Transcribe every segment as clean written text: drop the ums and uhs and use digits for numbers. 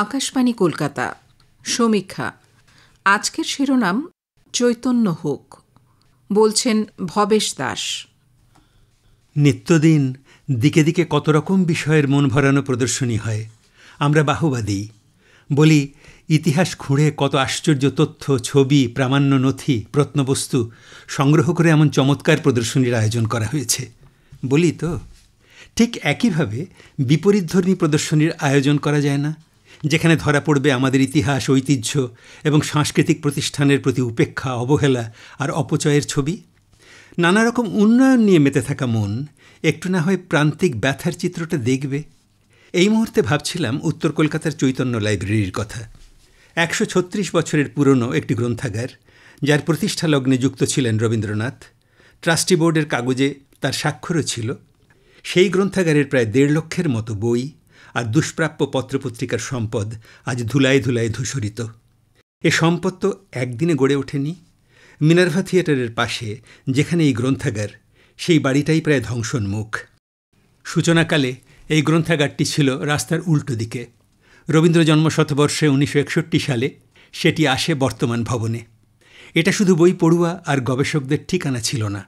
আকাশবাণী কলকাতা সমীক্ষা। আজকের শিরোনাম চৈতন্য হোক। বলছেন ভবেশ দাস। নিত্যদিন দিকে দিকে কত রকম বিষয়ের মন ভরানো প্রদর্শনী হয়। আমরা বাহবা দিই, বলি ইতিহাস খুঁড়ে কত আশ্চর্য তথ্য, ছবি, প্রামাণ্য নথি, প্রত্নবস্তু সংগ্রহ করে এমন চমৎকার প্রদর্শনীর আয়োজন করা হয়েছে বলি তো। ঠিক একইভাবে বিপরীতধর্মী প্রদর্শনীর আয়োজন করা যায় না, যেখানে ধরা পড়বে আমাদের ইতিহাস, ঐতিহ্য এবং সাংস্কৃতিক প্রতিষ্ঠানের প্রতি উপেক্ষা, অবহেলা আর অপচয়ের ছবি। নানা রকম উন্নয়ন নিয়ে মেতে থাকা মন একটু না হয় প্রান্তিক ব্যথার চিত্রটা দেখবে। এই মুহূর্তে ভাবছিলাম উত্তর কলকাতার চৈতন্য লাইব্রেরির কথা। ১৩৬ বছরের পুরনো একটি গ্রন্থাগার, যার প্রতিষ্ঠা লগ্নে যুক্ত ছিলেন রবীন্দ্রনাথ। ট্রাস্টি বোর্ডের কাগজে তার স্বাক্ষরও ছিল। সেই গ্রন্থাগারের প্রায় ১.৫ লক্ষের মতো বই আর দুষ্প্রাপ্য পত্রপত্রিকার সম্পদ আজ ধুলায় ধুলায় ধূসরিত। এ সম্পদ তো একদিনে গড়ে ওঠেনি। মিনার্ভা থিয়েটারের পাশে যেখানে এই গ্রন্থাগার, সেই বাড়িটাই প্রায় ধ্বংসন্মুখ। সূচনাকালে এই গ্রন্থাগারটি ছিল রাস্তার উল্টো দিকে। রবীন্দ্র জন্মশতবর্ষে ১৯৬১ সালে সেটি আসে বর্তমান ভবনে। এটা শুধু বই পড়ুয়া আর গবেষকদের ঠিকানা ছিল না।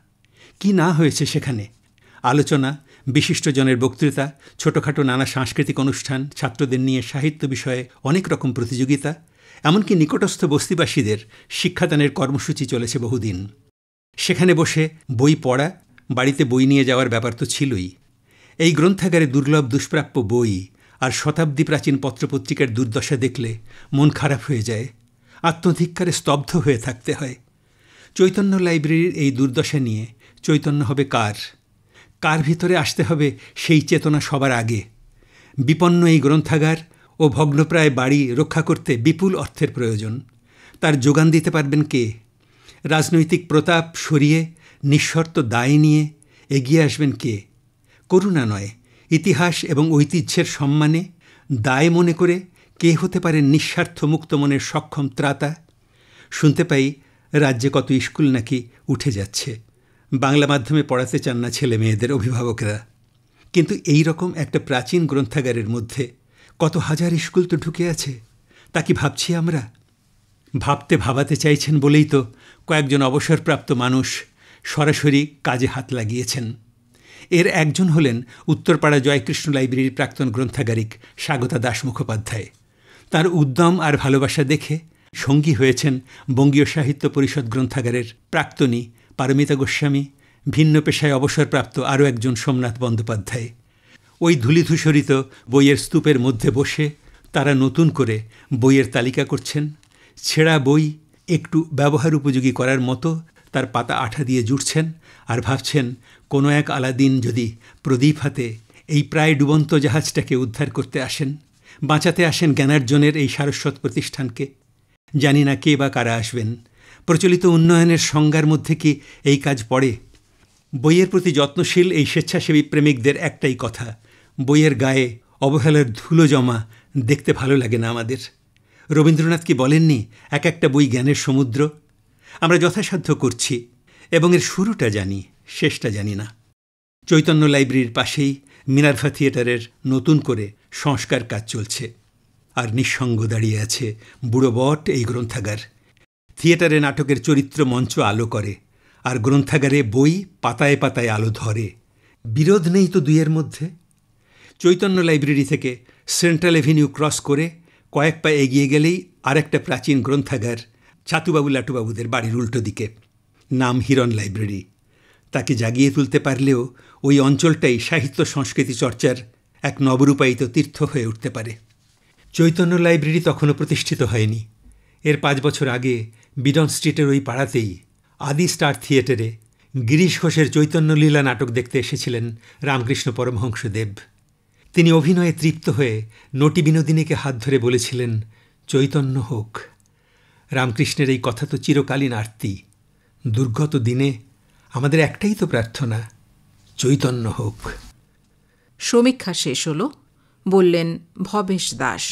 কি না হয়েছে সেখানে! আলোচনা, বিশিষ্টজনের বক্তৃতা, ছোটোখাটো নানা সাংস্কৃতিক অনুষ্ঠান, ছাত্রদের নিয়ে সাহিত্য বিষয়ে অনেক রকম প্রতিযোগিতা, এমনকি নিকটস্থ বস্তিবাসীদের শিক্ষাদানের কর্মসূচি চলেছে বহুদিন। সেখানে বসে বই পড়া, বাড়িতে বই নিয়ে যাওয়ার ব্যাপার তো ছিলই। এই গ্রন্থাগারে দুর্লভ দুষ্প্রাপ্য বই আর শতাব্দী প্রাচীন পত্রপত্রিকার দুর্দশা দেখলে মন খারাপ হয়ে যায়, আত্মধিক্কারে স্তব্ধ হয়ে থাকতে হয়। চৈতন্য লাইব্রেরির এই দুর্দশা নিয়ে চৈতন্য হবে কার? কার ভিতরে আসতে হবে সেই চেতনা সবার আগে? বিপন্ন এই গ্রন্থাগার ও ভগ্নপ্রায় বাড়ি রক্ষা করতে বিপুল অর্থের প্রয়োজন। তার যোগান দিতে পারবেন কে? রাজনৈতিক প্রতাপ সরিয়ে নিঃশর্ত দায় নিয়ে এগিয়ে আসবেন কে? করুণা নয়, ইতিহাস এবং ঐতিহ্যের সম্মানে দায় মনে করে কে হতে পারেন নিঃস্বার্থ মুক্ত মনের সক্ষম ত্রাতা? শুনতে পাই রাজ্যে কত স্কুল নাকি উঠে যাচ্ছে। বাংলা মাধ্যমে পড়াতে চান না ছেলে মেয়েদের অভিভাবকরা। কিন্তু এই রকম একটা প্রাচীন গ্রন্থাগারের মধ্যে কত হাজার স্কুল তো ঢুকে আছে, তা কি ভাবছি আমরা? ভাবতে ভাবাতে চাইছেন বলেই তো কয়েকজন অবসরপ্রাপ্ত মানুষ সরাসরি কাজে হাত লাগিয়েছেন। এর একজন হলেন উত্তরপাড়া জয়কৃষ্ণ লাইব্রেরির প্রাক্তন গ্রন্থাগারিক স্বাগতা দাস মুখোপাধ্যায়। তার উদ্যম আর ভালোবাসা দেখে সঙ্গী হয়েছেন বঙ্গীয় সাহিত্য পরিষদ গ্রন্থাগারের প্রাক্তনী পারমিতা গোস্বামী, ভিন্ন পেশায় অবসরপ্রাপ্ত আরও একজন সোমনাথ বন্দ্যোপাধ্যায়। ওই ধূলিধূসরিত বইয়ের স্তূপের মধ্যে বসে তারা নতুন করে বইয়ের তালিকা করছেন। ছেঁড়া বই একটু ব্যবহার উপযোগী করার মতো তার পাতা আঠা দিয়ে জুড়ছেন আর ভাবছেন কোনো এক আলাদিন যদি প্রদীপ হাতে এই প্রায় ডুবন্ত জাহাজটাকে উদ্ধার করতে আসেন, বাঁচাতে আসেন জ্ঞানার্জনের এই সারস্বত প্রতিষ্ঠানকে। জানি না কে বা কারা আসবেন। প্রচলিত উন্নয়নের সংজ্ঞার মধ্যে কি এই কাজ পড়ে? বইয়ের প্রতি যত্নশীল এই স্বেচ্ছাসেবী প্রেমিকদের একটাই কথা, বইয়ের গায়ে অবহেলার ধুলো জমা দেখতে ভালো লাগে না আমাদের। রবীন্দ্রনাথ কি বলেননি, এক একটা বই জ্ঞানের সমুদ্র? আমরা যথাসাধ্য করছি এবং এর শুরুটা জানি, শেষটা জানি না। চৈতন্য লাইব্রেরির পাশেই মিনার্ভা থিয়েটারের নতুন করে সংস্কার কাজ চলছে, আর নিঃসঙ্গ দাঁড়িয়ে আছে বুড়ো বট এই গ্রন্থাগার। থিয়েটারে নাটকের চরিত্র মঞ্চ আলো করে, আর গ্রন্থাগারে বই পাতায় পাতায় আলো ধরে। বিরোধ নেই তো দুইয়ের মধ্যে। চৈতন্য লাইব্রেরি থেকে সেন্ট্রাল এভিনিউ ক্রস করে কয়েক পা এগিয়ে গেলেই আরেকটা প্রাচীন গ্রন্থাগার, ছাতুবাবু লাটুবাবুদের বাড়ির উল্টো দিকে। নাম হিরণ লাইব্রেরি। তাকে জাগিয়ে তুলতে পারলেও ওই অঞ্চলটাই সাহিত্য সংস্কৃতি চর্চার এক নবরূপায়িত তীর্থ হয়ে উঠতে পারে। চৈতন্য লাইব্রেরি তখনও প্রতিষ্ঠিত হয়নি। এর ৫ বছর আগে বিডন স্ট্রিটের ওই পাড়াতেই আদি স্টার থিয়েটারে গিরিশ ঘোষের চৈতন্যলীলা নাটক দেখতে এসেছিলেন রামকৃষ্ণ পরমহংসদেব। তিনি অভিনয়ে তৃপ্ত হয়ে নটি বিনোদিনীকে হাত ধরে বলেছিলেন, চৈতন্য হোক। রামকৃষ্ণের এই কথা তো চিরকালীন আরতি। দুর্গত দিনে আমাদের একটাই তো প্রার্থনা, চৈতন্য হোক। সমীক্ষা শেষ হল। বললেন ভবেশ দাস।